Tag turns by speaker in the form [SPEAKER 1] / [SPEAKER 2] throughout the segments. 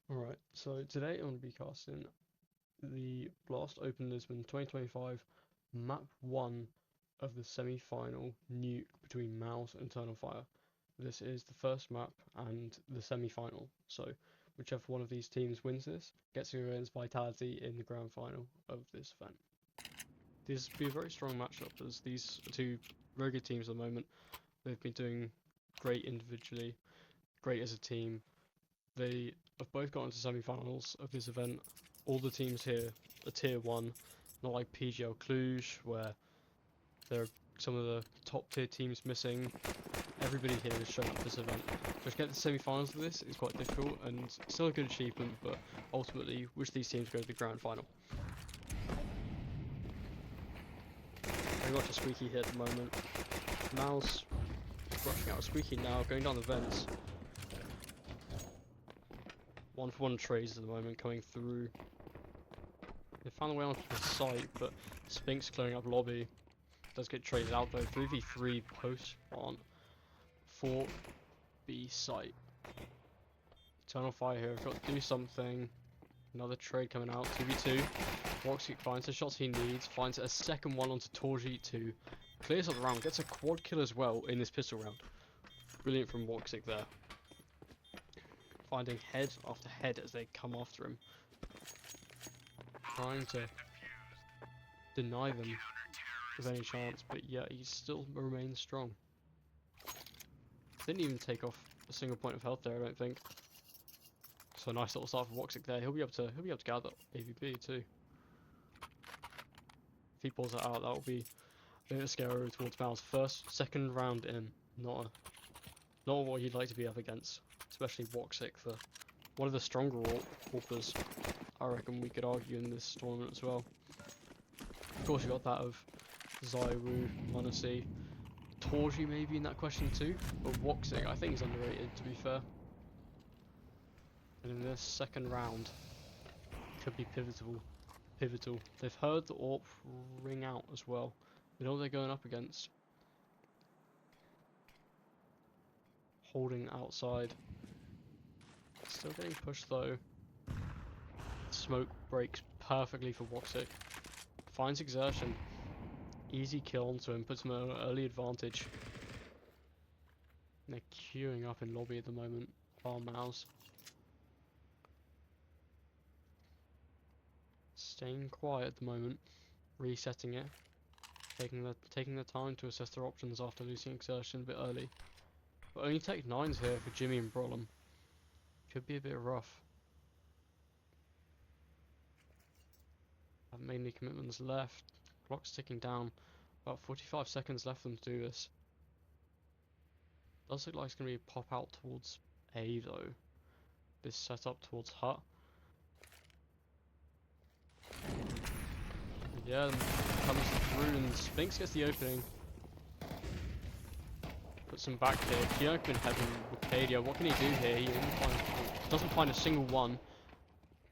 [SPEAKER 1] Alright, so today I'm going to be casting the Blast Open Lisbon 2025 Map 1 of the semi-final Nuke between Mouz and Eternal Fire. This is the first map and the semi-final, so whichever one of these teams wins this gets to experience Vitality in the grand final of this event. This will be a very strong matchup as these are two very good teams at the moment. They've been doing great individually, great as a team. They have both gotten to semi-finals of this event. All the teams here are tier 1, not like PGL Cluj, where there are some of the top tier teams missing. Everybody here has shown up this event. So to get to the semi-finals of this is quite difficult, and still a good achievement, but ultimately, wish these teams go to the grand final. Very much a squeaky hit at the moment. Mouz rushing out squeaky now, going down the vents. 1-for-1 trades at the moment coming through. They found their way onto the site, but Spinks clearing up lobby. Does get traded out though. 3v3 post spawn for B site. Eternal Fire here, got to do something. Another trade coming out. 2v2. Woxic finds the shots he needs, finds a second one onto Torji 2. Clears up the round, gets a quad kill as well in this pistol round. Brilliant from Woxic there. Finding head after head as they come after him. Trying to deny them with any chance, but yeah, he still remains strong. Didn't even take off a single point of health there, I don't think. So nice little start for Woxic there. He'll be able to gather AVP too. If he pulls that out, that will be a bit of a scare towards Mouz. Second round in, not what you'd like to be up against. Especially Woxic, for one of the stronger AWPers, I reckon we could argue in this tournament as well. Of course, you got that of Zaiwu, Monacy, Torji maybe in that question too, but Woxic I think is underrated, to be fair. And in this second round, could be pivotal. They've heard the AWP ring out as well. They know what they're going up against. Holding outside. Still getting pushed though. Smoke breaks perfectly for Woxic. Finds exertion. Easy kill onto him, puts him at an early advantage. And they're queuing up in lobby at the moment. Bar Mouz. Staying quiet at the moment. Resetting it. Taking the time to assess their options after losing exertion a bit early. But only take 9s here for Jimmy and Brolem. Could be a bit rough. Haven't made any commitments left. Clock's ticking down. About 45 seconds left for them to do this. Does look like it's going to be a pop out towards A though. This setup towards Hut. Yeah, comes through and Spinks gets the opening. Puts him back here. Kionk in heaven with Cadia. What can he do here? He doesn't find a single one.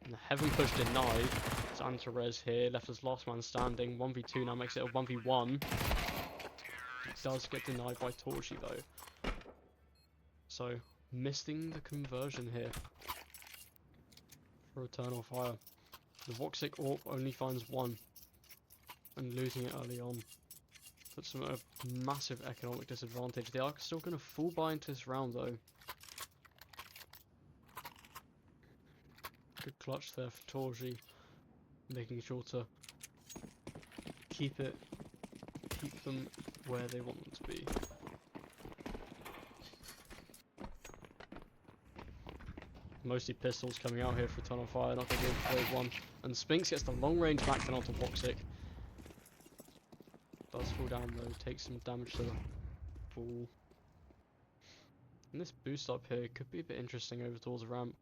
[SPEAKER 1] And the heaven push denied. It's Antares here, left as last man standing. 1v2 now makes it a 1v1. It does get denied by Torji though. So, missing the conversion here for Eternal Fire. The Woxic AWP only finds one. And losing it early on puts them at a massive economic disadvantage. They are still going to full buy into this round though. Good clutch there for Torji, making sure to keep them where they want them to be. Mostly pistols coming out here for Eternal Fire, not going to be able to play one. And Spinks gets the long range backdown onto Woxic. Does fall down though, takes some damage to the ball. And this boost up here could be a bit interesting over towards the ramp.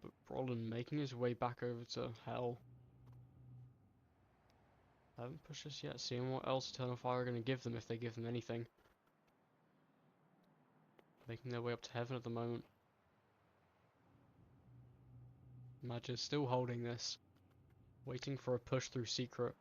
[SPEAKER 1] But Brolin making his way back over to Hell. Haven't pushed this yet, seeing what else Eternal Fire are going to give them if they give them anything. Making their way up to Heaven at the moment. Magic still holding this. Waiting for a push through secret.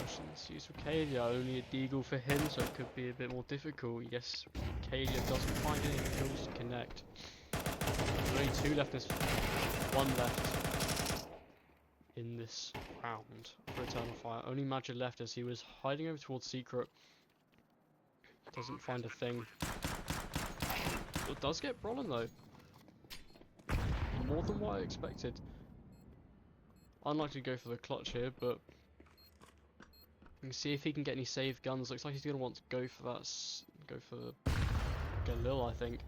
[SPEAKER 1] Exertions. Let's use Arcadia, only a deagle for him, so it could be a bit more difficult. Yes, Arcadia doesn't find any kills to connect. There's only 2 left, there's 1 left in this round for Eternal Fire. Only Magic left as he was hiding over towards Secret. Doesn't find a thing. It does get Brolin though. More than what I expected. Unlikely to go for the clutch here, but you can see if he can get any save guns. Looks like he's going to want to go for that. Go for Galil, I think.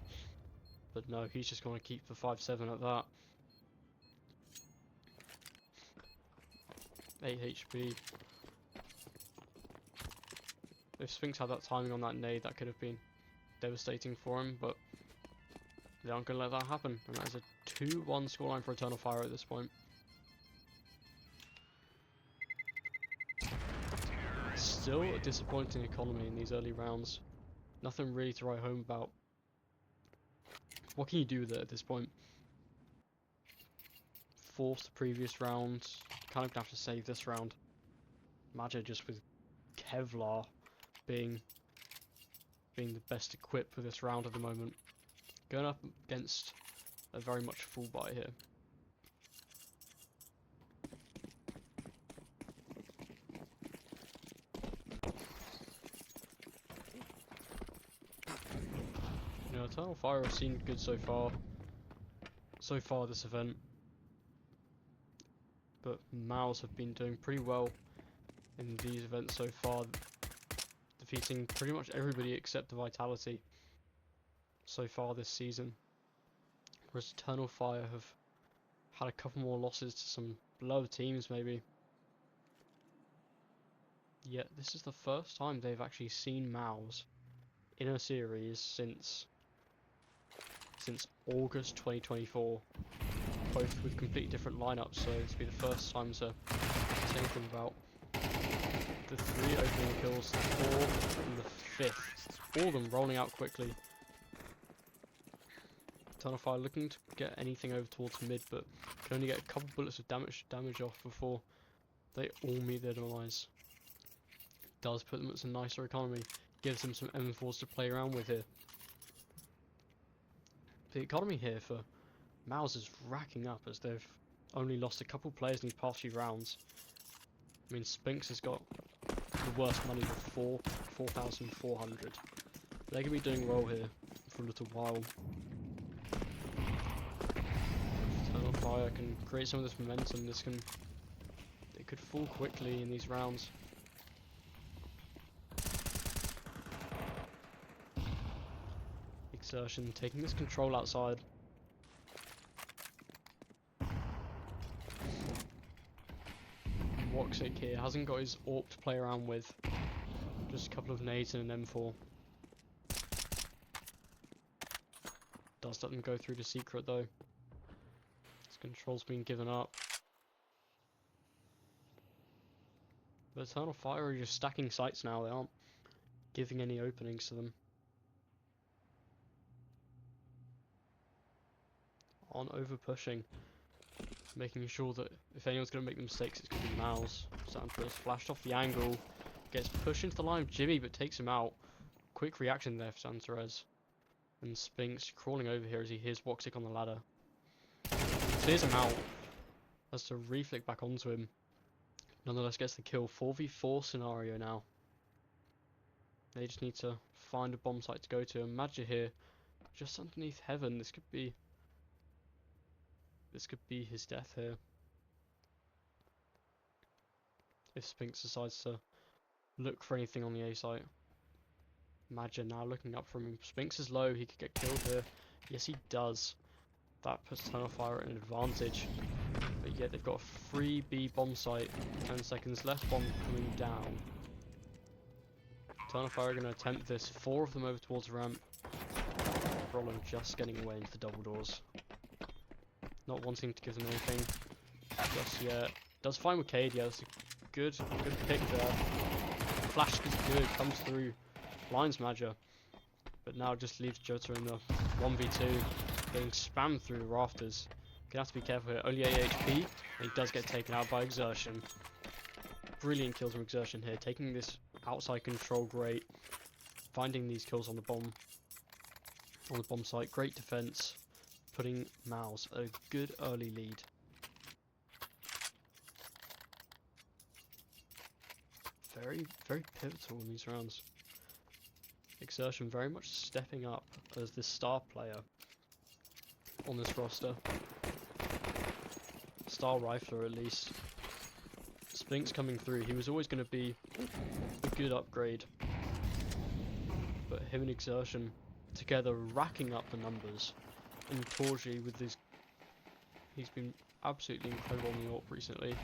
[SPEAKER 1] But no, he's just going to keep the 5-7 at that. 8 HP. If Sphinx had that timing on that nade, that could have been devastating for him, but they aren't going to let that happen. And that is a 2-1 scoreline for Eternal Fire at this point. Still a disappointing economy in these early rounds. Nothing really to write home about. What can you do with it at this point? Forced the previous round. Kind of have to save this round. Magic just with Kevlar being the best equipped for this round at the moment. Going up against a very much full buy here. You know, Eternal Fire have seen good so far this event. But Mouz have been doing pretty well in these events so far, defeating pretty much everybody except the Vitality so far this season. Whereas Eternal Fire have had a couple more losses to some lower teams maybe. Yet this is the first time they've actually seen Mouz in a series since August 2024. Both with completely different lineups, so this will be the first time to say anything about the 3 opening kills, the 4th and the 5th. All of them rolling out quickly. Eternal Fire looking to get anything over towards mid, but can only get a couple bullets of damage off before they all meet their demise. Does put them at some nicer economy, gives them some M4s to play around with here. The economy here for Mouz is racking up as they've only lost a couple players in these past few rounds. I mean, Sphinx has got the worst money with 4,400. They're going to be doing well here for a little while. Eternal Fire can create some of this momentum. It could fall quickly in these rounds. Exertion taking this control outside. Woxic here hasn't got his AWP to play around with. Just a couple of nades and an M4. Does let them go through the secret though. His control's been given up. But Eternal Fire are just stacking sites now, they aren't giving any openings to them. Aren't over pushing. Making sure that if anyone's going to make the mistakes, it's going to be Mouz. Santos flashed off the angle, gets pushed into the line of Jimmy, but takes him out. Quick reaction there for Santorez. And Sphinx crawling over here as he hears Woxic on the ladder. Clears him out. Has to reflick back onto him. Nonetheless gets the kill. 4v4 scenario now. They just need to find a bomb site to go to. And Magic here, just underneath Heaven. This could be his death here. If Sphinx decides to look for anything on the A site. Magic now looking up from him. Sphinx is low, he could get killed here. Yes, he does. That puts Eternal Fire at an advantage. But yet they've got a free B bomb site. 10 seconds left, bomb coming down. Eternal Fire are going to attempt this. 4 of them over towards ramp. Brolin just getting away into the double doors. Not wanting to give them anything just yet. Does find with Cadia. That's a good pick there. Flash is good, comes through, blinds Magic, but now just leaves Jota in the 1v2, getting spammed through the rafters. Gonna have to be careful here. Only 8 HP, and he does get taken out by Exertion. brilliant kills from Exertion here, taking this outside control great, finding these kills on the bomb site, great defense, putting Mouz at a good early lead. Very, very pivotal in these rounds. Exertion very much stepping up as the star player on this roster. Star rifler at least. Spinks coming through, he was always going to be a good upgrade. But him and Exertion together racking up the numbers. And Torji with his... he's been absolutely incredible on the AWP recently.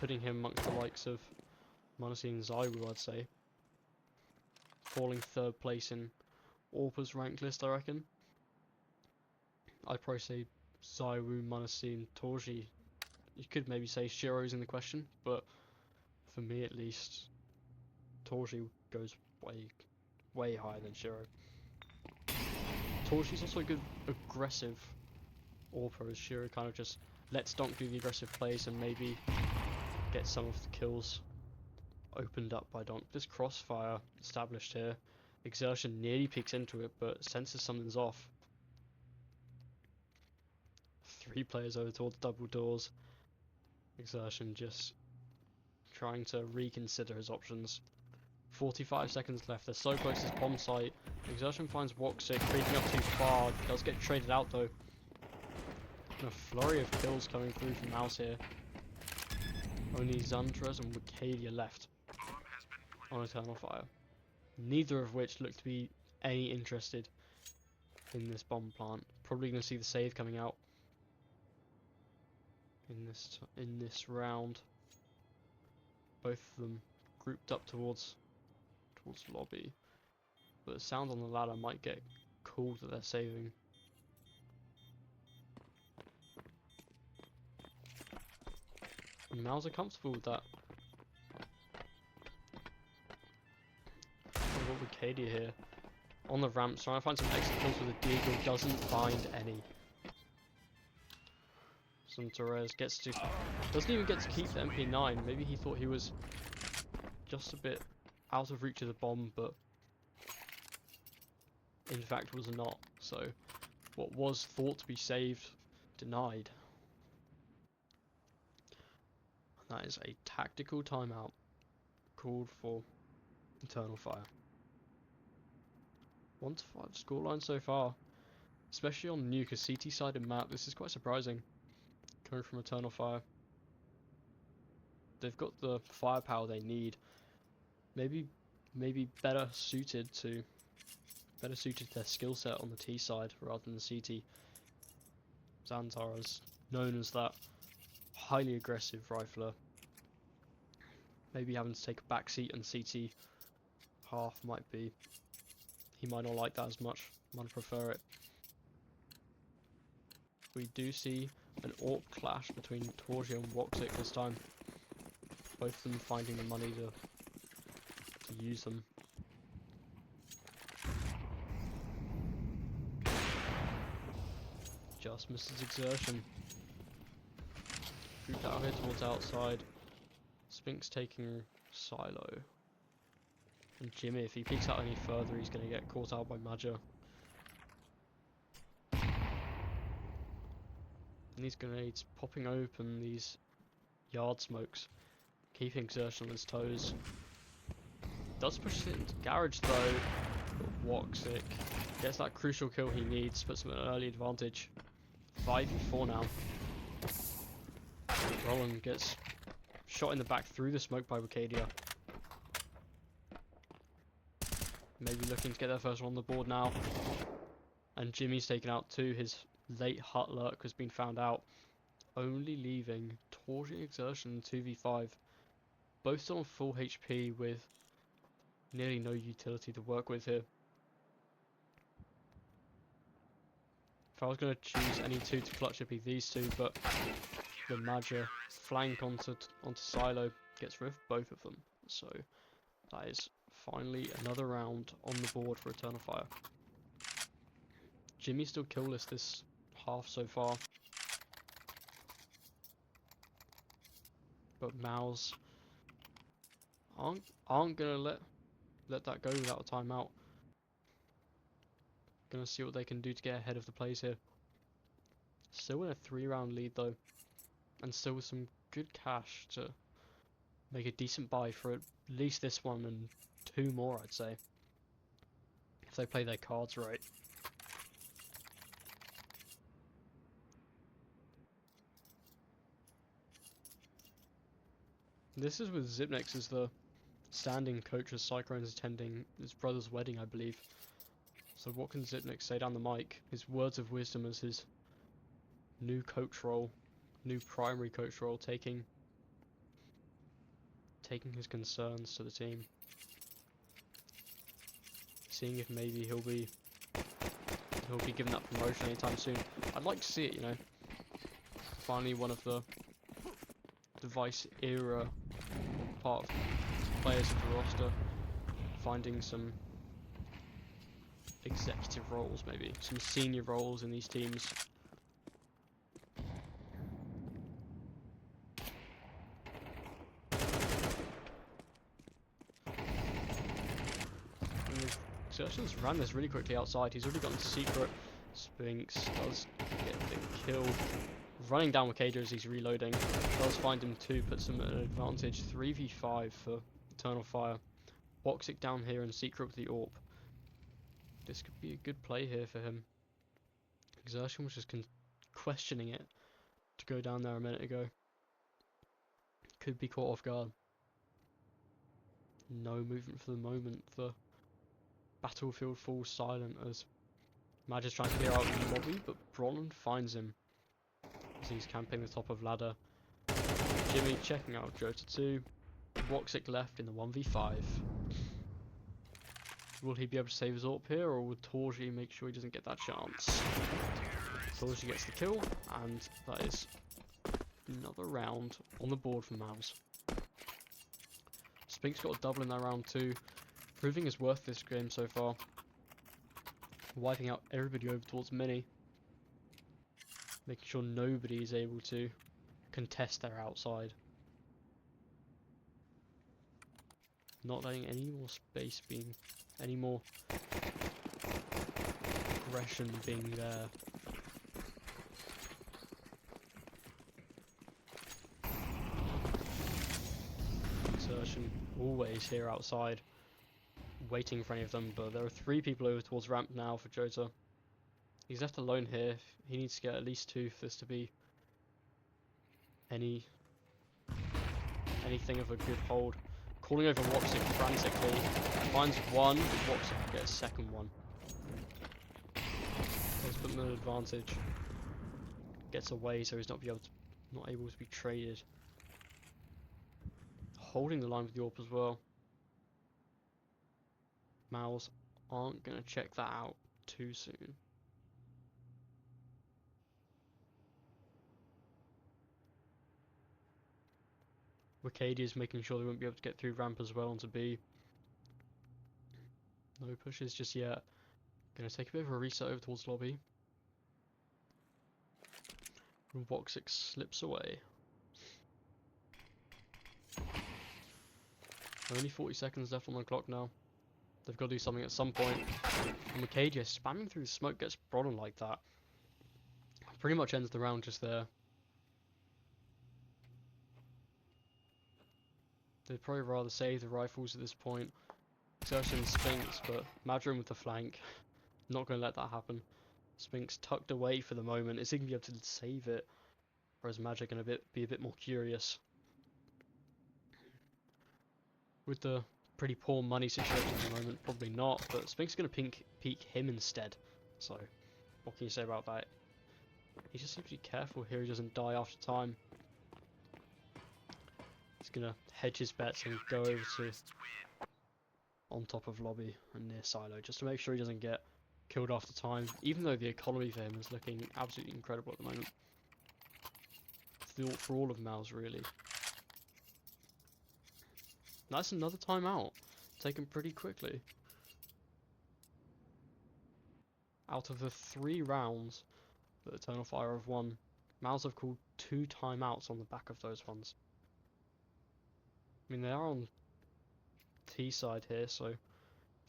[SPEAKER 1] Putting him amongst the likes of Manasi and Zaiwu, I'd say. Falling 3rd place in AWP's rank list, I reckon. I'd probably say Zaiwu, Manasi and Torji. You could maybe say Shiro's in the question, but for me at least, Torji goes way higher than Shiro. Torji's also a good aggressive AWPer, as Shiro kind of just lets Donk do the aggressive plays and maybe get some of the kills opened up by Donk. This crossfire established here. Exertion nearly peeks into it, but senses something's off. 3 players over towards double doors. Exertion just trying to reconsider his options. 45 seconds left. They're so close to this bomb site. Exertion finds Woxic creeping up too far. Does get traded out though. And a flurry of kills coming through from Mouz here. Only Xantras and Wicadia left on Eternal Fire. Neither of which look to be any interested in this bomb plant. Probably going to see the save coming out in this round. Both of them grouped up towards lobby, but the sound on the ladder might get called that they're saving. And Mouz are comfortable with that. We've got Wicadia here on the ramps, trying to find some exit kills with a Deagle, doesn't find any. Some Torres doesn't even get to keep the MP9. Maybe he thought he was just a bit out of reach of the bomb, but in fact was not. So what was thought to be saved, denied. And that is a tactical timeout called for Eternal Fire. 1-5 scoreline so far, especially on Nuke, a CT-sided map. This is quite surprising coming from Eternal Fire. They've got the firepower they need. Maybe better suited to their skill set on the T side rather than the CT. Xantar is known as that highly aggressive rifler. Maybe having to take a back seat and CT half might be. He might not like that as much. Might prefer it. We do see an AWP clash between Torji and Woxic this time. Both of them finding the money to use them. Just misses Exertion. Grouped out here towards outside. Spinks taking Silo. And Jimmy, if he peeks out any further, he's going to get caught out by Maja. And these grenades popping open these yard smokes, keeping Exertion on his toes. Does push it into garage though, but Woxic gets that crucial kill he needs, puts him at an early advantage. 5v4 now. Roland gets shot in the back through the smoke by Wicadia. Maybe looking to get their first one on the board now. And Jimmy's taken out too. His late hut lurk has been found out. Only leaving Torji Exertion 2v5. Both still on full HP with nearly no utility to work with here. If I was going to choose any two to clutch, it'd be these two, but the Maja flank onto Silo gets rid of both of them. So that is finally another round on the board for Eternal Fire. Jimmy's still killless this half so far. but Mouz aren't gonna let that go without a timeout. Gonna see what they can do to get ahead of the plays here. Still in a 3-round lead though, and still with some good cash to make a decent buy for at least this one and 2 more, I'd say, if they play their cards right. This is with Zipnex as the standing coach as Cyclone's attending his brother's wedding, I believe. So what can Zipnex say down the mic? His words of wisdom as his new coach role, new primary coach role, taking his concerns to the team. Seeing if maybe he'll be given that promotion anytime soon. I'd like to see it, you know. Finally one of the Vice era part of players of the roster finding some executive roles, maybe some senior roles in these teams. Xerxes ran this really quickly outside. He's already gotten secret. Spinks does get the kill. Running down with Kader as he's reloading. Does find him too, puts him at an advantage. 3v5 for Eternal Fire. Boxic down here and secret with the AWP. This could be a good play here for him. Exertion was just questioning it to go down there a minute ago. Could be caught off guard. No movement for the moment. The battlefield falls silent as Maj is trying to clear out the lobby, but Bronn finds him as he's camping the top of ladder. Jimmy checking out Jota 2. Woxic left in the 1v5. Will he be able to save his AWP here, or will Torji make sure he doesn't get that chance? Torji gets the kill, and that is another round on the board for Mouz. Spink's got a double in that round too, proving his worth this game so far. Wiping out everybody over towards Mini. Making sure nobody is able to contest their outside. Not letting any more space being, any more aggression being there. Insertion always here outside, waiting for any of them, but there are 3 people over towards ramp now for Jota. He's left alone here. He needs to get at least 2 for this to be anything of a good hold. Calling over Woxic frantically. Finds one. Woxic gets a second one. Does put him at an advantage. Gets away so he's not able to be traded. Holding the line with the AWP as well. Mouz aren't going to check that out too soon. Wicadia's making sure they won't be able to get through ramp as well onto B. No pushes just yet. Gonna take a bit of a reset over towards lobby. And Woxic slips away. Only 40 seconds left on the clock now. They've got to do something at some point. And Wicadia spamming through the smoke gets Bronn like that. Pretty much ends the round just there. They'd probably rather save the rifles at this point. Exertion Spinks, but Madron with the flank. Not going to let that happen. Spinks tucked away for the moment. Is he going to be able to save it? Or is Magic going to be a bit more curious? With the pretty poor money situation at the moment, probably not. But Spinks is going to peek him instead. So, what can you say about that? He just needs to be careful here he doesn't die after time. He's going to hedge his bets and go over to on top of lobby and near silo, just to make sure he doesn't get killed after time, even though the economy for him is looking absolutely incredible at the moment. For all of Mouz, really. That's another timeout, taken pretty quickly. Out of the 3 rounds that Eternal Fire have won, Mouz have called 2 timeouts on the back of those ones. I mean, they are on T side here, so if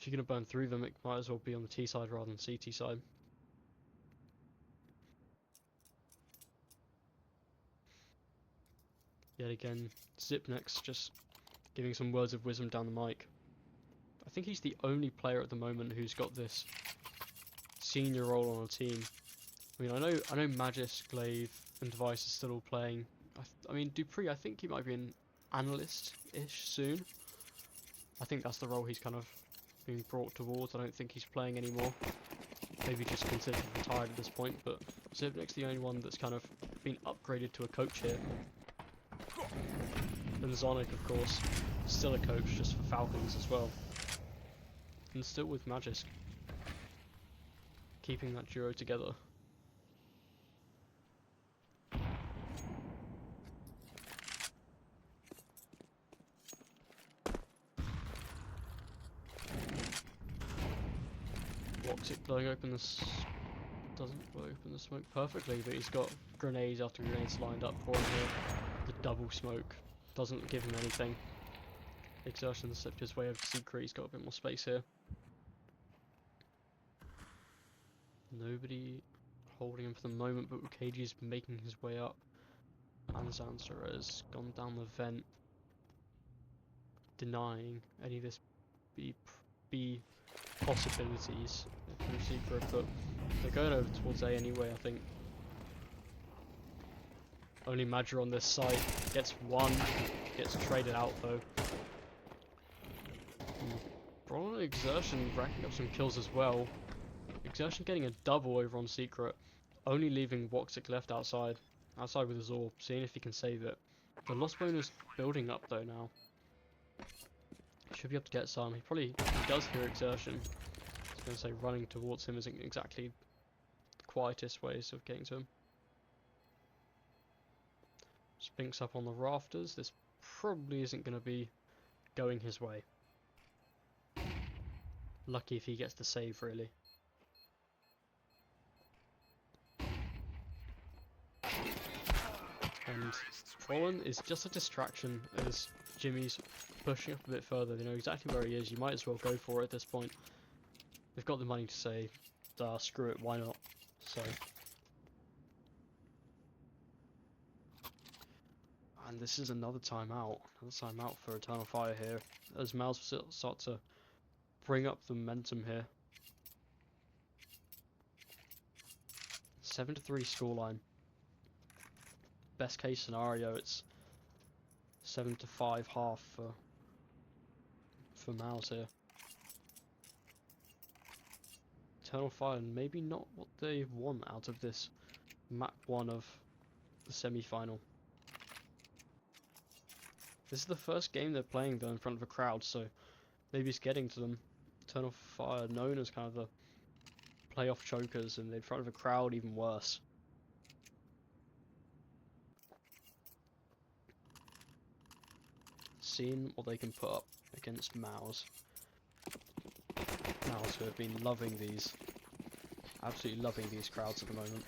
[SPEAKER 1] you're going to burn through them, it might as well be on the T side rather than CT side. Yet again, Zipnex just giving some words of wisdom down the mic. I think he's the only player at the moment who's got this senior role on a team. I mean, I know Magis, Glaive, and Device are still all playing. I mean, Dupree, I think he might be an analyst-ish soon. I think that's the role he's kind of being brought towards. I don't think he's playing anymore. Maybe just considered retired at this point, but Zipnek's the only one that's kind of been upgraded to a coach here. And Zonic, of course, still a coach, just for Falcons as well. And still with Magis, keeping that duo together. Woxic blowing open this, doesn't blow open the smoke perfectly, but he's got grenades after grenades lined up for him here. The double smoke doesn't give him anything. Exertion slipped his way over to Secret, he's got a bit more space here. Nobody holding him for the moment, but Ukaji's making his way up. And Zanster has gone down the vent, denying any of this B possibilities from Secret, but they're going over towards A anyway, I think. Only Madger on this side gets one, gets traded out though. Brawl and Exertion racking up some kills as well. Exertion getting a double over on Secret, only leaving Woxic left outside with his orb, seeing if he can save it. The loss bonus building up though now. Should be able to get some. He does hear Exertion. I was going to say running towards him isn't exactly the quietest ways of getting to him. Spinks up on the rafters. This probably isn't going to be going his way. Lucky if he gets the save, really. And Fallen is just a distraction as Jimmy's pushing up a bit further. They know exactly where he is. You might as well go for it at this point. They've got the money to say, screw it, why not? So. And this is another timeout. Another timeout for Eternal Fire here. As Mouz start to bring up the momentum here. 7-3 scoreline. Best case scenario, it's 7-5 half for Mouz here. Eternal Fire, maybe not what they want out of this map 1 of the semi-final. This is the first game they're playing though in front of a crowd, so maybe it's getting to them. Eternal Fire, known as kind of the playoff chokers, and in front of a crowd, even worse. Seeing what they can put up against Mouz. Mouz, who have been loving these, absolutely loving these crowds at the moment.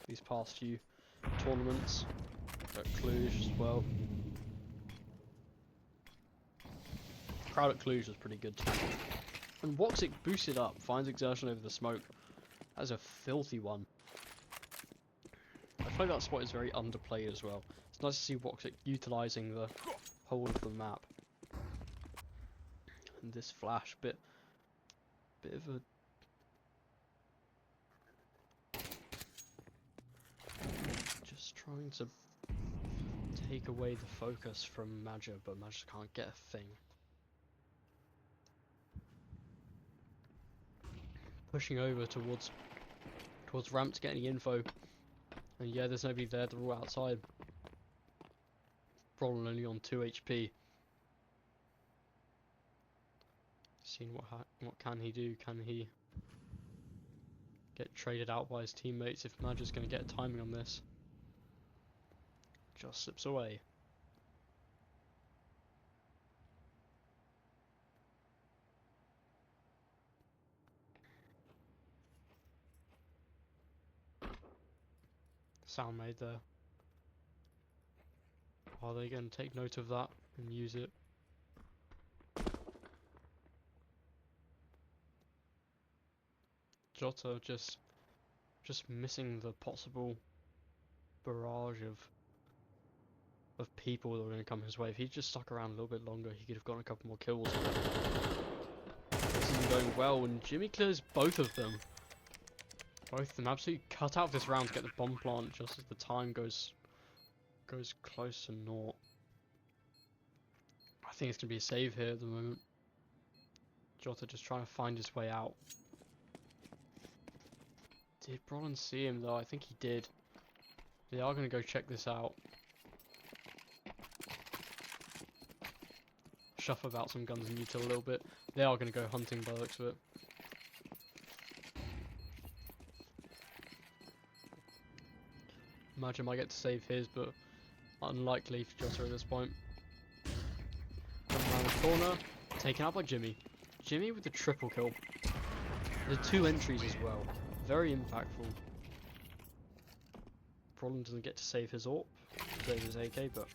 [SPEAKER 1] These past few tournaments, at Cluj as well. The crowd at Cluj was pretty good too. And Woxic boosted up, finds Exertion over the smoke. That's a filthy one. I feel like that spot is very underplayed as well. It's nice to see Woxic utilising the whole of the map. And this flash, bit of a... just trying to take away the focus from Maggia, but Maggia can't get a thing. Pushing over towards ramp to get any info. And yeah, there's nobody there, they're all outside. Problem only on 2 HP. Seeing what can he do? Can he get traded out by his teammates if Maggia's going to get timing on this? Just slips away. Sound made there. Are they going to take note of that? and use it. Jota just missing the possible barrage of people that were going to come his way. If he just stuck around a little bit longer, he could have gotten a couple more kills. This isn't going well, and Jimmy clears both of them. Both of them absolutely cut out this round to get the bomb plant just as the time goes close to naught. I think it's going to be a save here at the moment. Jota just trying to find his way out. Did Brolin see him though? I think he did. They are going to go check this out. Shuffle about some guns and util a little bit. They are going to go hunting by the looks of it. Imagine might get to save his, but unlikely for Jota at this point. Coming around the corner, taken out by Jimmy. Jimmy with the triple kill. The 2 entries as well. Very impactful. Brolin doesn't get to save his AWP, save his AK, but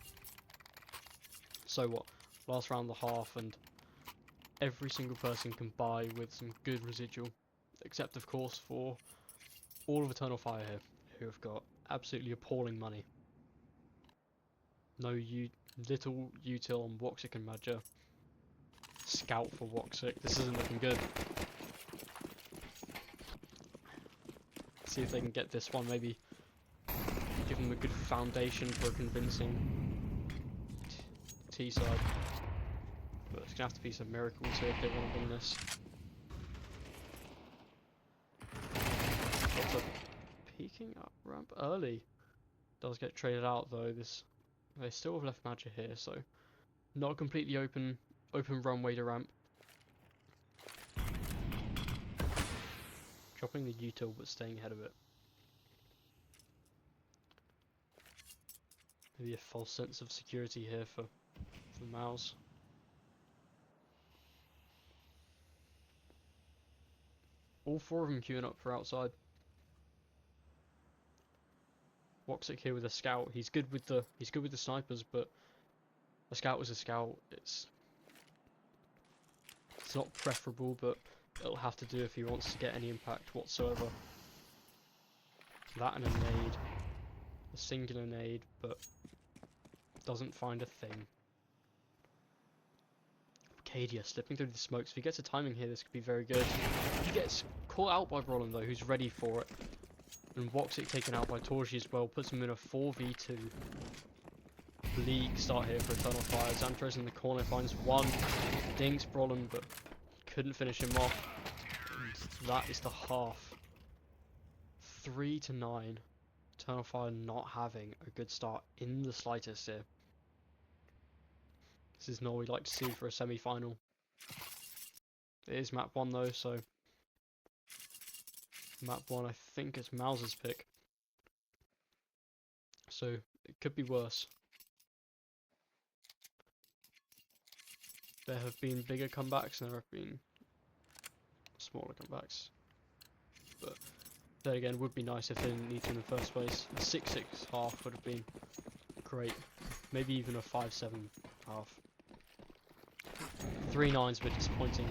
[SPEAKER 1] so what? Last round of the half, and every single person can buy with some good residual, except of course for all of Eternal Fire here, who have got absolutely appalling money. No little util on Woxic and Madja. Scout for Woxic. This isn't looking good. See if they can get this one, maybe give them a good foundation for a convincing T side. But it's gonna have to be some miracles here if they want to win this. Lots of peeking up ramp early. Does get traded out though. They still have left Madja here, so not a completely open runway to ramp. Dropping the util but staying ahead of it. Maybe a false sense of security here for Mouz. All 4 of them queuing up for outside. Woxic here with a scout. He's good with the snipers, but a scout was a scout. It's not preferable, but it'll have to do if he wants to get any impact whatsoever. That and a nade. A singular nade, but doesn't find a thing. Cadia slipping through the smokes. If he gets a timing here, this could be very good. He gets caught out by Brolin though, who's ready for it. And Woxic taken out by Torji as well, puts him in a 4v2. Bleak start here for Eternal Fire. Xantros in the corner finds one. Dinks Brolin, but couldn't finish him off. And that is the half. 3-9. Eternal Fire not having a good start in the slightest here. This is not what we'd like to see for a semi-final. It is map 1 though, so map 1 I think it's Mouz's pick. So it could be worse. There have been bigger comebacks and there have been smaller comebacks. But then again, it would be nice if they didn't need to in the first place. A 6-6 half would have been great. Maybe even a 5-7 half. 3-9's a bit disappointing.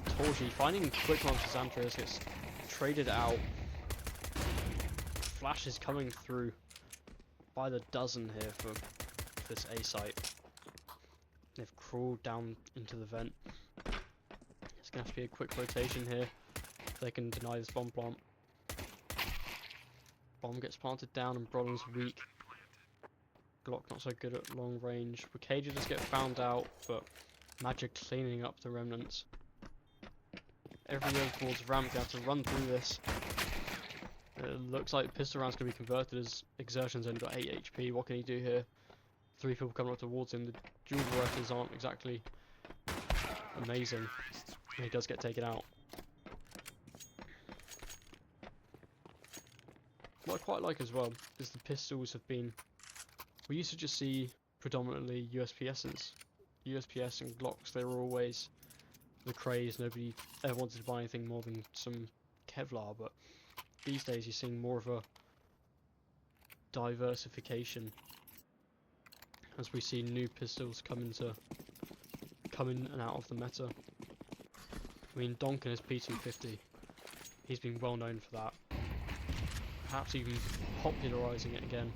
[SPEAKER 1] Torji finding quick ones for Xantros, gets traded out. Flash is coming through by the dozen here for this A site. They've crawled down into the vent. It's going to have to be a quick rotation here if they can deny this bomb plant. Bomb gets planted down and Brolin's weak. Glock not so good at long range. Wakadia does get found out, but Magic cleaning up the remnants. Every move towards ramp, they have to run through this. It looks like the pistol round's going to be converted as Exertion's only got 8 HP. What can he do here? 3 people coming up towards him. The dual Berettas aren't exactly amazing. And he does get taken out. What I quite like as well is the pistols have been... We used to just see predominantly USPSs. USPS and Glocks, they were always the craze. Nobody ever wanted to buy anything more than some Kevlar, but these days you're seeing more of a diversification as we see new pistols come in and out of the meta. I mean, Donkin is P250. He's been well known for that. Perhaps even popularising it again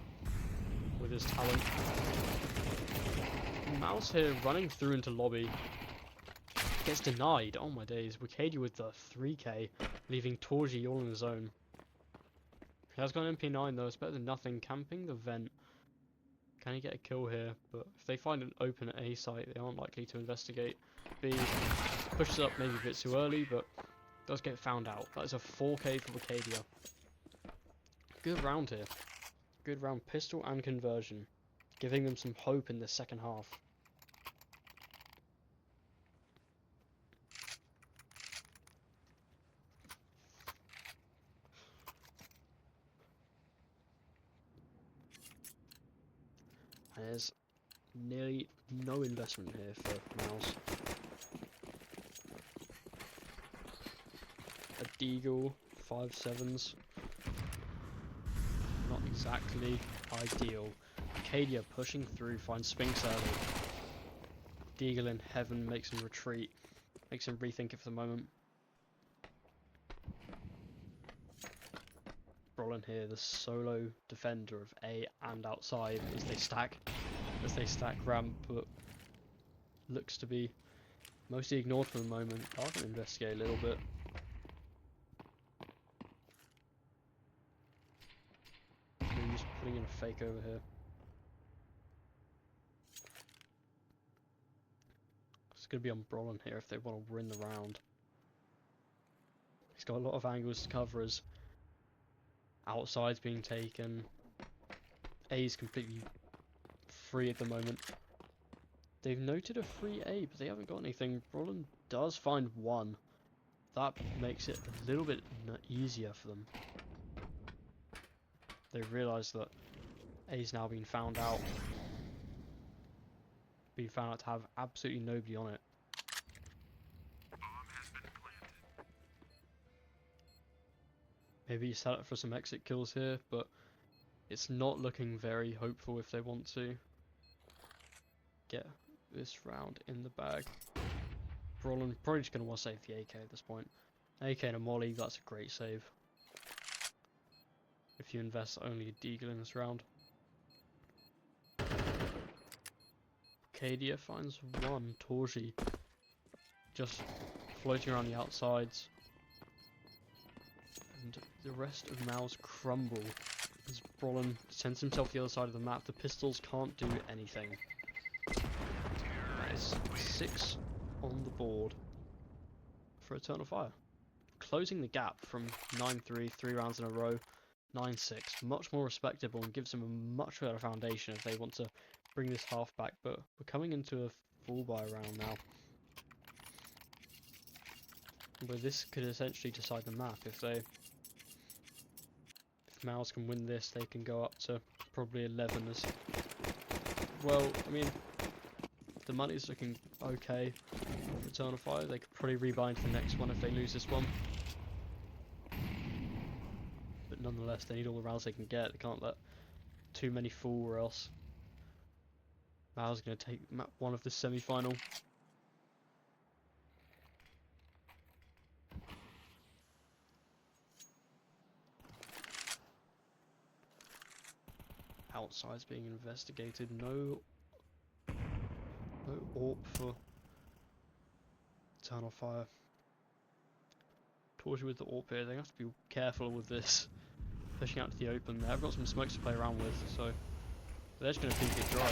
[SPEAKER 1] with his talent. Mouz here running through into lobby. Gets denied. Oh my days. Wicadia with the 3k, leaving Torji all on his own. He has got an MP9 though, it's better than nothing. Camping the vent. Can he get a kill here? But if they find an open A site, they aren't likely to investigate. B pushes up maybe a bit too early, but does get found out. That is a 4k for Wicadia. Good round here. Good round, pistol and conversion. Giving them some hope in the second half. There's nearly no investment here for Mouz. A Deagle, 5.7s. Not exactly ideal. Wicadia pushing through, finds Sphinx early. Deagle in heaven makes him retreat. Makes him rethink it for the moment. Brolin here, the solo defender of A and outside as they stack ramp, but looks to be mostly ignored for the moment. I'll investigate a little bit. Mouz putting in a fake over here. It's going to be on Brolin here if they want to win the round. He's got a lot of angles to cover as outside's being taken. A's completely free at the moment. They've noted a free A, but they haven't got anything. Brolin does find one. That makes it a little bit easier for them. They realise that A's now been found out. Been found out to have absolutely nobody on it. Maybe you set up for some exit kills here, but it's not looking very hopeful if they want to get this round in the bag. Brolin probably just going to want to save the AK at this point. AK and a molly, that's a great save. If you invest only a Deagle in this round. Wicadia finds one. Torji just floating around the outsides. And the rest of Mouz crumble as Brolin sends himself to the other side of the map. The pistols can't do anything. That is 6 on the board for Eternal Fire. Closing the gap from 9-3, 3 rounds in a row, 9-6. Much more respectable and gives them a much better foundation if they want to bring this half back. But we're coming into a full buy round now, where this could essentially decide the map. If Mouz can win this, they can go up to probably 11 as well. I mean, the money's looking okay for Eternal Fire. They could probably rebind to the next one if they lose this one. But nonetheless, they need all the rounds they can get. They can't let too many fall or else Mouz is going to take map 1 of the semi-final. Outside's being investigated. No AWP for Eternal Fire. Torji with the AWP here. They have to be careful with this. Pushing out to the open. They've got some smokes to play around with, so they're just going to peek it dry.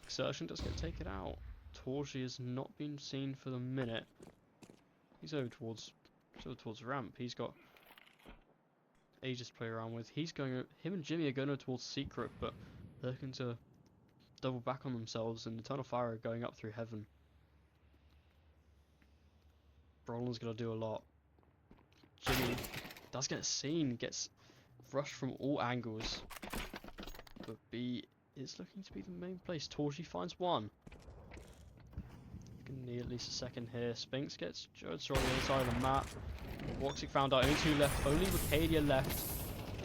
[SPEAKER 1] Exertion does get taken out. Torji has not been seen for the minute. He's over towards ramp. He's got ages to play around with. Him and Jimmy are going towards secret, but they're looking to double back on themselves, and Eternal Fire are going up through heaven. Brolin's going to do a lot. Jimmy does get seen, gets rushed from all angles, but B is looking to be the main place. Torji finds one. Gonna need at least a second here. Sphinx gets Jodes on the other side of the map. Woxic found out, only 2 left, only Wicadia left.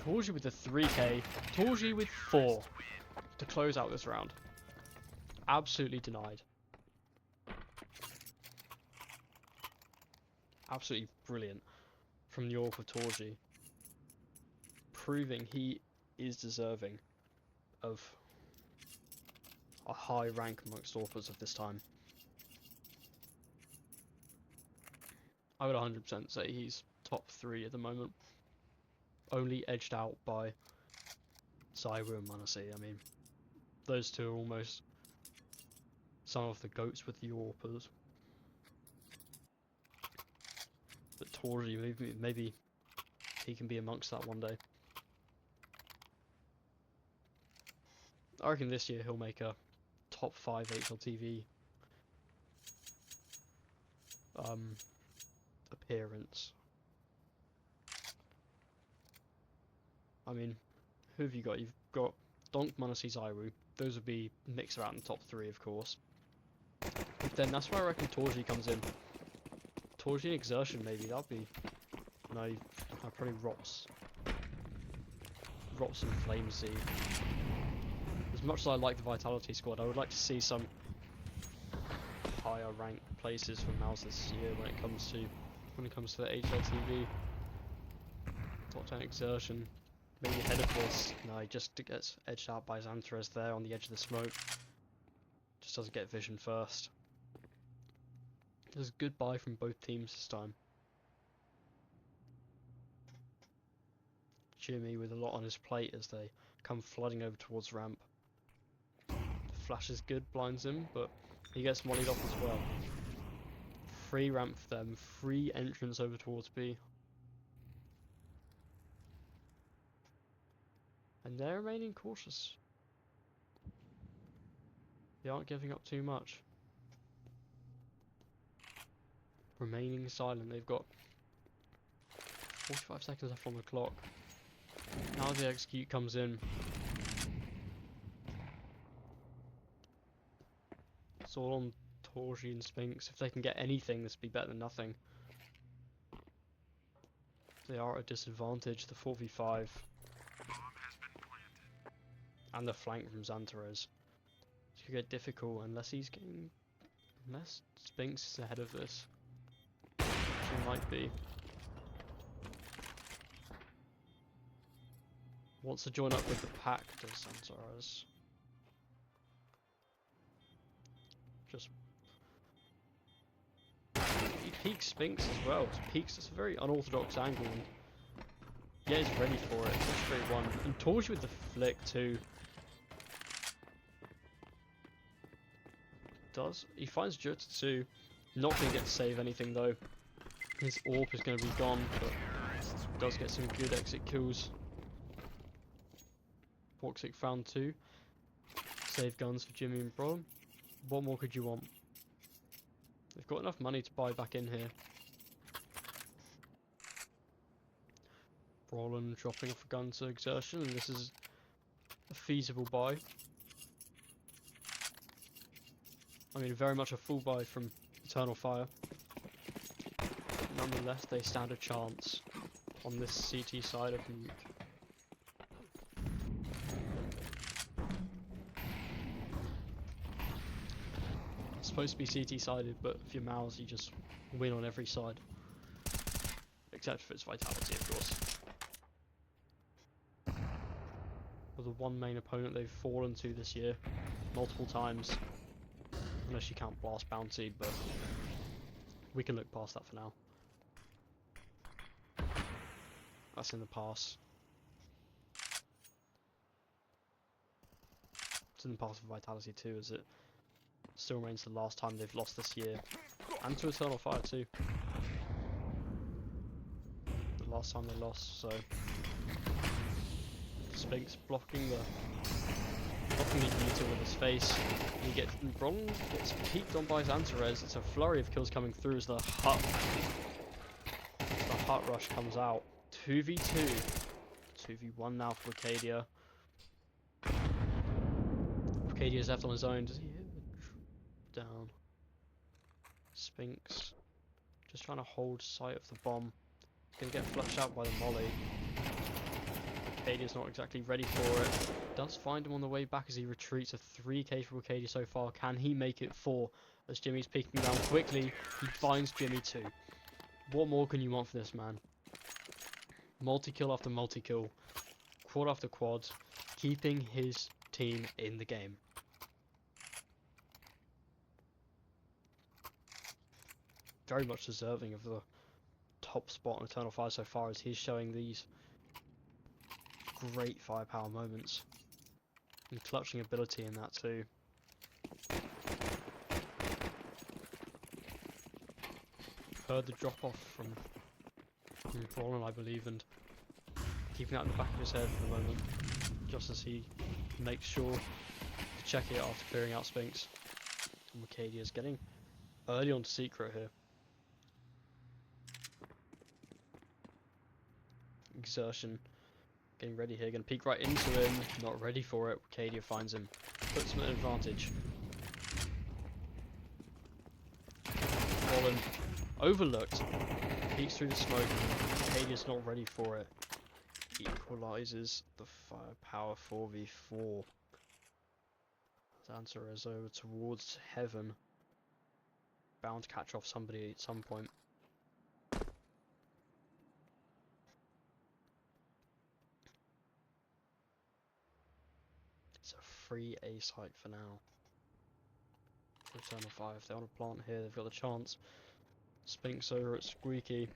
[SPEAKER 1] Torji with the 3k, Torji with 4 to close out this round. absolutely denied. Absolutely brilliant from the Orc of Torji, proving he is deserving of a high rank amongst Orcas of this time. I would 100% say he's top 3 at the moment, only edged out by Zaiwu and Manasi. I mean, those two are almost some of the goats with the Orpas. But Torji, maybe he can be amongst that one day. I reckon this year he'll make a top 5 HLTV appearance. I mean, who have you got? You've got Donk, Manasi, Zaiwu. Those would be mixed around in the top 3, of course. But then that's where I reckon Torji comes in. Torji and Exertion, maybe. That'd be... No, I'd probably Rops and Flamesy. As much as I like the Vitality squad, I would like to see some higher ranked places for Mouz this year when it comes to the HLTV. Top 10 Exertion. Maybe ahead of this. No, he just gets edged out by Xantares there on the edge of the smoke. Just doesn't get vision first. There's a good buy from both teams this time. Jimmy with a lot on his plate as they come flooding over towards ramp. The flash is good, blinds him, but he gets mollied off as well. Free ramp for them, free entrance over towards B. And they're remaining cautious. They aren't giving up too much. Remaining silent, they've got 45 seconds left on the clock. Now the execute comes in. It's all on Torji and Spinks. If they can get anything, this would be better than nothing. They are at a disadvantage, the 4v5. And the flank from Xantares. It could get difficult unless he's getting... Unless Spinks is ahead of this. She might be. Wants to join up with the pack, does Xantares. Just... He peeks Spinks as well. Peeks, it's a very unorthodox angle. And yeah, he's ready for it. It's a straight one. And Torji with the flick too. He finds Jutsu. Not going to get to save anything though. His AWP is going to be gone, but does get some good exit kills. Toxic found 2. Save guns for Jimmy and Bro. What more could you want? They've got enough money to buy back in here. Brolin dropping off a gun to Exertion, and this is a feasible buy. I mean, very much a full buy from Eternal Fire. But nonetheless, they stand a chance on this CT side of Nuke. It's supposed to be CT sided, but if you're Mouz, you just win on every side. Except for its Vitality, of course. For the one main opponent they've fallen to this year, multiple times. Unless you count Blast Bounty, but we can look past that for now. That's in the past. It's in the past for Vitality too, as it still remains the last time they've lost this year. And to Eternal Fire too. The last time they lost, so... Spinks blocking the Utah with his face. Bron gets peeked on by Xantares. It's a flurry of kills coming through as the hut rush comes out. 2v2. 2v1 now for Arcadia. Arcadia's left on his own. Does he hit the down? Spinks just trying to hold sight of the bomb. Gonna get flushed out by the molly. Arcadia's not exactly ready for it. Does find him on the way back as he retreats. A 3k for Arcadia so far. Can he make it 4? As Jimmy's peeking around quickly, he finds Jimmy too. What more can you want for this man? Multi-kill after multi-kill, quad after quad, keeping his team in the game. Very much deserving of the top spot on Eternal Fire so far, as he's showing these great firepower moments and clutching ability in that too. Heard the drop off from Brolin, I believe, and keeping that in the back of his head for the moment, just as he makes sure to check it after clearing out Spinks. And Arcadia's getting early on to Secret here. Exertion getting ready here, gonna peek right into him, not ready for it. Arcadia finds him, puts him at an advantage. Brolin overlooked, peeks through the smoke. Arcadia's not ready for it. Equalizes the firepower 4v4. Xantar is over towards heaven, bound to catch off somebody at some point. It's a free A site for now. For Eternal Fire, if they want to plant here, they've got the chance. Spinks over at Squeaky.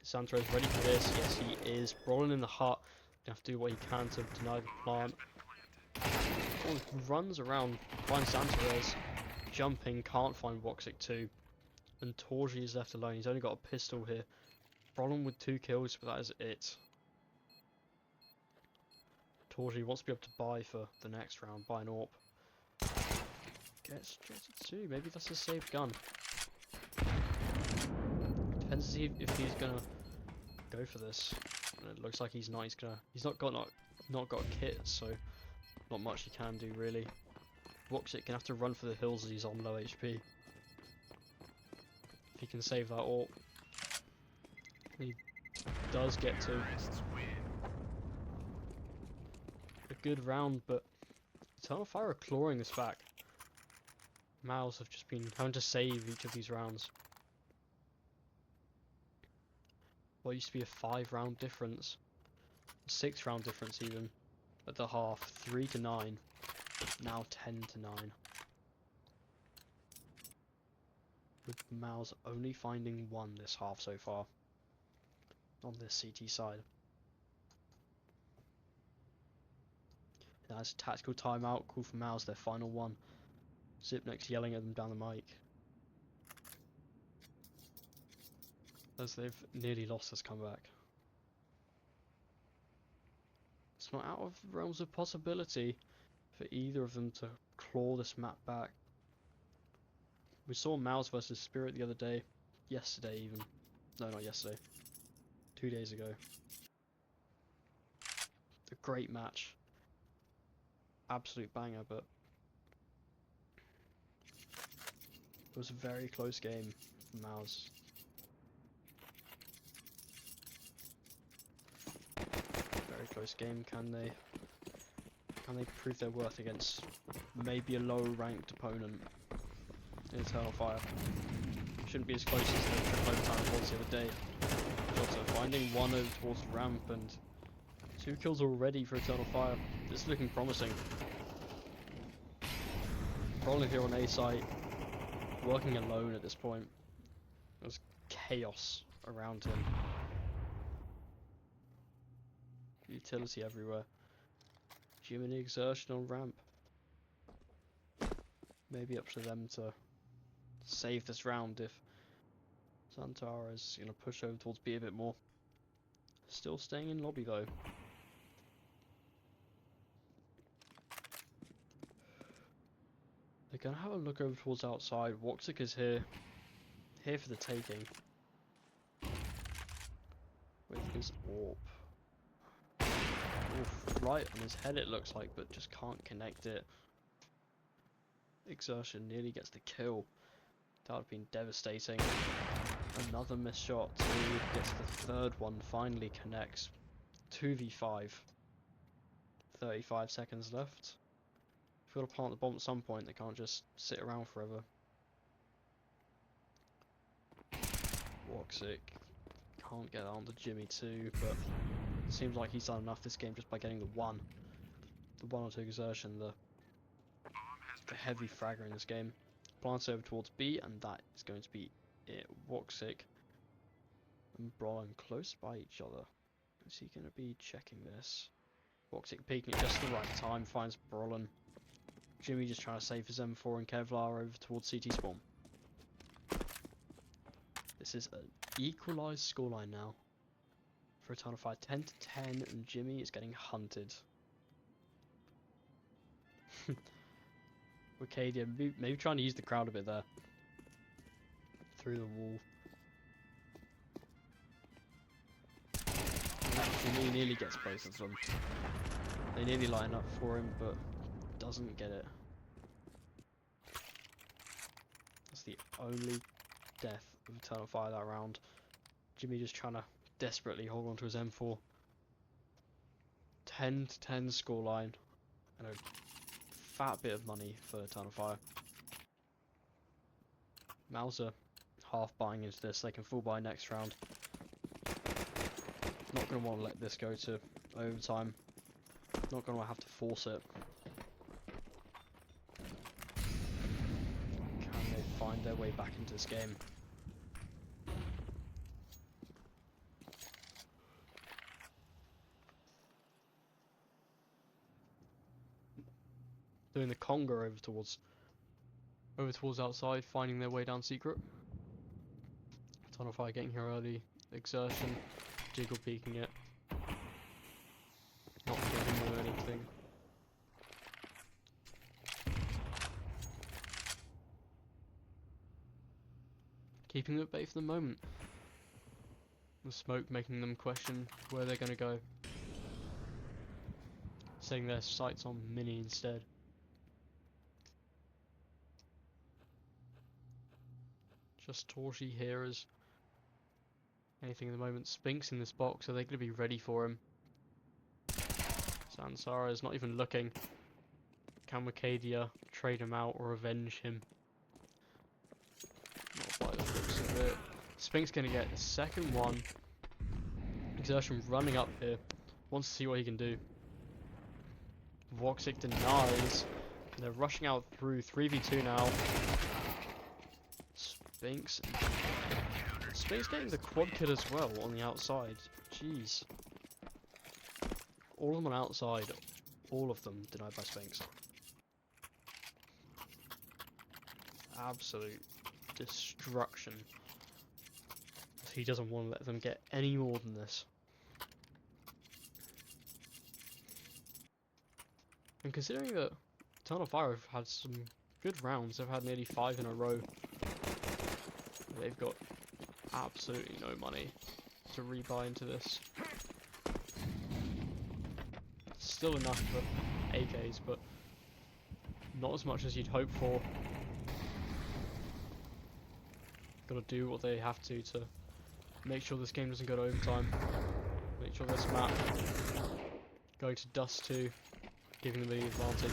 [SPEAKER 1] Xantar is ready for this. Yes, he is. Brolin in the hut. Gonna have to do what he can to deny the plant. Runs around, finds Xantar, jumping, can't find Woxic 2. And Torji is left alone. He's only got a pistol here. Brolin with 2 kills, but that is it. Torji wants to be able to buy for the next round, buy an AWP. Gets it too. Maybe that's a safe gun. Depends to see if he's gonna go for this. And it looks like he's not. He's not got a kit, so not much he can do really. Woxic can have to run for the hills as he's on low HP. If he can save that AWP, he does get to. A good round, but Eternal Fire are clawing this back. Mouz have just been having to save each of these rounds. What used to be a 5-round difference, a 6-round difference even, at the half, 3-9, now 10-9. With Mouz only finding 1 this half so far, on this CT side. That's a tactical timeout, call for Mouz, their final one. Zipnik's yelling at them down the mic, as they've nearly lost this comeback. It's not out of the realms of possibility for either of them to claw this map back. We saw Mouz versus Spirit the other day, yesterday even. No, not yesterday. 2 days ago. A great match. Absolute banger, but it was a very close game for Mouz. Very close game. Can they prove their worth against maybe a low ranked opponent in Eternal Fire? Shouldn't be as close as the triple overtime was the other day. Jota finding 1 over towards the ramp, and 2 kills already for Eternal Fire. This is looking promising. Brolin here on A site, working alone at this point. There's chaos around him. Utility everywhere. Jiminy exertion on ramp. Maybe up to them to save this round if Xantar is going to push over towards B a bit more. Still staying in lobby though. They're going to have a look over towards outside. Woxic is here for the taking. With his AWP. Oof, right on his head it looks like, but just can't connect it. Exertion nearly gets the kill. That would have been devastating. Another missed shot. Gets the 3rd one, finally connects. 2v5.
[SPEAKER 2] 35 seconds left. If you got to plant the bomb at some point, they can't just sit around forever. Woxic can't get on to Jimmy too, but it seems like he's done enough this game just by getting the one or two exertion, the heavy fragger in this game. Plants over towards B, and that is going to be it. Woxic and Brolin close by each other. Is he going to be checking this? Woxic peeking at just the right time, finds Brolin. Jimmy just trying to save his M4 and Kevlar over towards CT spawn. This is an equalised scoreline now for Eternal Fire, 10-10, and Jimmy is getting hunted. Wicadia maybe trying to use the crowd a bit there. Through the wall. Jimmy nearly gets both of them. They nearly line up for him, but doesn't get it. That's the only death of Eternal Fire that round. Jimmy just trying to desperately hold on to his M4. 10-10 scoreline, and a fat bit of money for Eternal Fire. Mouz are half buying into this. They can full buy next round. Not going to want to let this go to overtime. Not going to have to force it. Can they find their way back into this game? Doing the conga over towards outside, finding their way down secret. Eternal Fire getting here early. Exertion. Jiggle peeking it. Not giving them anything. Keeping them at bay for the moment. The smoke making them question where they're going to go. Setting their sights on Mini instead. Just Torchy here as anything at the moment. Spinks in this box, are they going to be ready for him? Sansara is not even looking. Can Wicadia trade him out or avenge him? Not by the looks of it. Spink's going to get the second one. Exertion running up here. Wants to see what he can do. Woxic denies. They're rushing out through 3v2 now. Spinks getting the quad kit as well on the outside. Jeez. All of them on outside. All of them denied by Spinks. Absolute destruction. He doesn't want to let them get any more than this. And considering that Eternal Fire have had some good rounds, they've had nearly 5 in a row. They've got absolutely no money to rebuy into this. Still enough for AKs, but not as much as you'd hope for. Gotta do what they have to make sure this game doesn't go to overtime. Make sure this map going to Dust 2, giving them the advantage.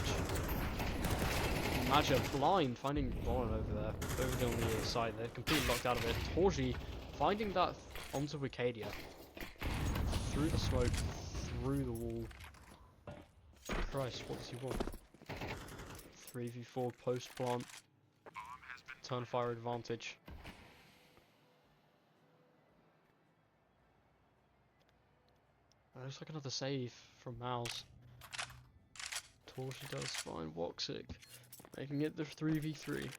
[SPEAKER 2] Magic blind, finding Boren over there, over on the other side. They're completely locked out of it. Torji finding that onto Wicadia. Through the smoke, through the wall. Christ, what does he want? 3v4 post plant. Turn fire advantage. Looks like another save from Mouz. Torji does find Woxic, making it the 3v3.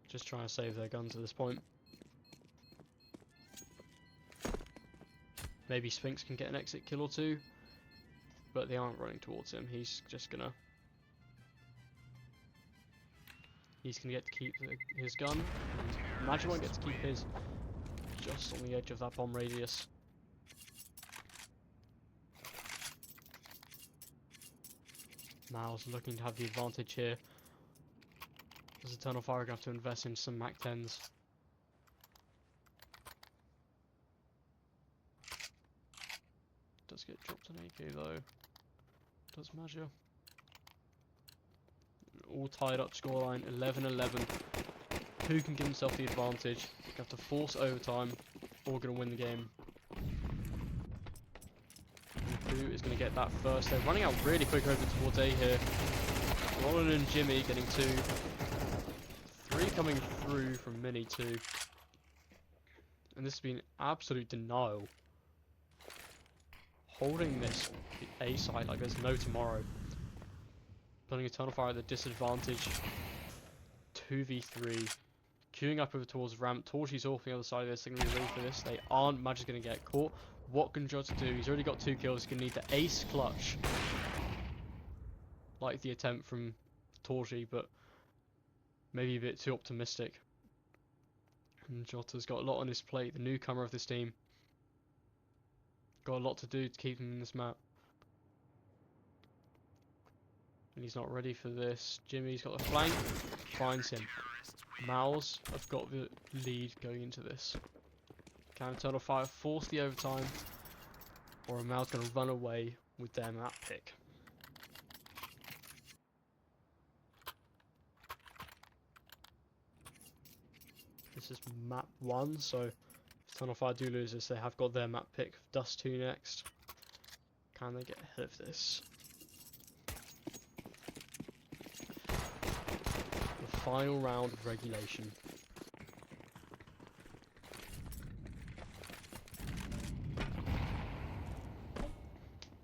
[SPEAKER 2] Just trying to save their guns at this point. Maybe Spinks can get an exit kill or two, but they aren't running towards him. He's gonna get to keep his gun. Imagine won't get to keep his, just on the edge of that bomb radius. Mouz looking to have the advantage here.
[SPEAKER 1] Does Eternal Fire going to have to invest in some Mac 10s? Does get dropped an AK though. Does Magia. All tied up scoreline, 11-11. Who can give himself the advantage? They have to force overtime, or going to win the game. And who is going to get that first? They're running out really quick over towards A here. Roland and Jimmy getting 2. 3 coming through from Mini 2. And this has been absolute denial. Holding this A side like there's no tomorrow. Putting Eternal Fire at the disadvantage. 2v3. Queuing up over towards ramp. Torchy's off the other side of this. They're going to be ready for this. They aren't. Magic's going to get caught. What can Jota do? He's already got 2 kills. He's going to need the ace clutch. Like the attempt from Torchy, but maybe a bit too optimistic. And Jota's got a lot on his plate. The newcomer of this team. Got a lot to do to keep him in this map. And he's not ready for this. Jimmy's got the flank. Finds him. Mouz have got the lead going into this. Can Eternal Fire force the overtime? Or are Mouz going to run away with their map pick? This is map 1, so if Eternal Fire do lose this, they have got their map pick. Dust 2 next. Can they get ahead of this? The final round of regulation.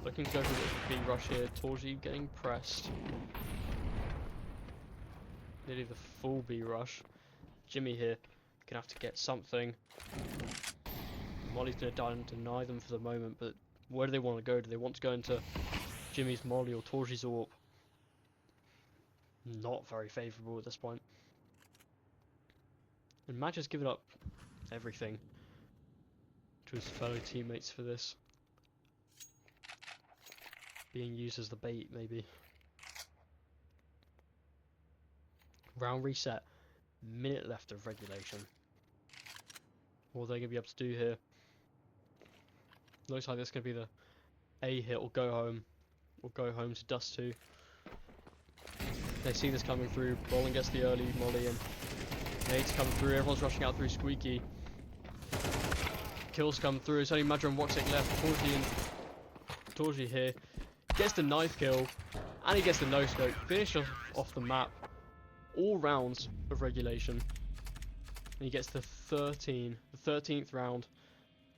[SPEAKER 1] Looking to go for the B rush here. Torgy getting pressed. Nearly the full B rush. Jimmy here gonna have to get something. Molly's gonna deny them for the moment, but where do they want to go? Do they want to go into Jimmy's Molly or Torgy's AWP? Not very favourable at this point. And Madge has given up everything to his fellow teammates for this. Being used as the bait, maybe. Round reset. Minute left of regulation. What are they going to be able to do here? Looks like this is going to be the A hit or go home. Or go home to Dust 2. They see this coming through. Roland gets the early molly in. Nades come through. Everyone's rushing out through Squeaky. Kills come through. It's only Madra and Woxic left. Torgy here. Gets the knife kill. And he gets the no-scope. Finish off the map. All rounds of regulation. And he gets the 13th round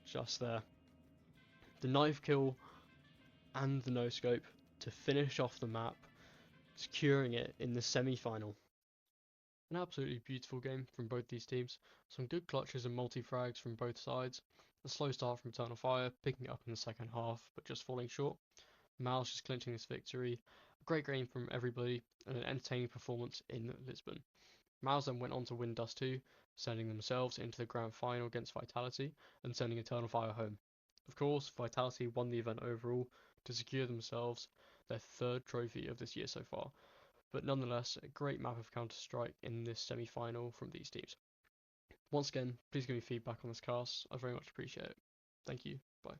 [SPEAKER 1] just there. The knife kill and the no-scope to finish off the map, securing it in the semi-final. An absolutely beautiful game from both these teams. Some good clutches and multi-frags from both sides. A slow start from Eternal Fire, picking it up in the second half, but just falling short. Mouz just clinching this victory. A great game from everybody, and an entertaining performance in Lisbon. Mouz then went on to win Dust 2, sending themselves into the grand final against Vitality, and sending Eternal Fire home. Of course, Vitality won the event overall to secure themselves their 3rd trophy of this year so far, but nonetheless, a great map of Counter-Strike in this semi-final from these teams. Once again, please give me feedback on this cast, I very much appreciate it. Thank you, bye.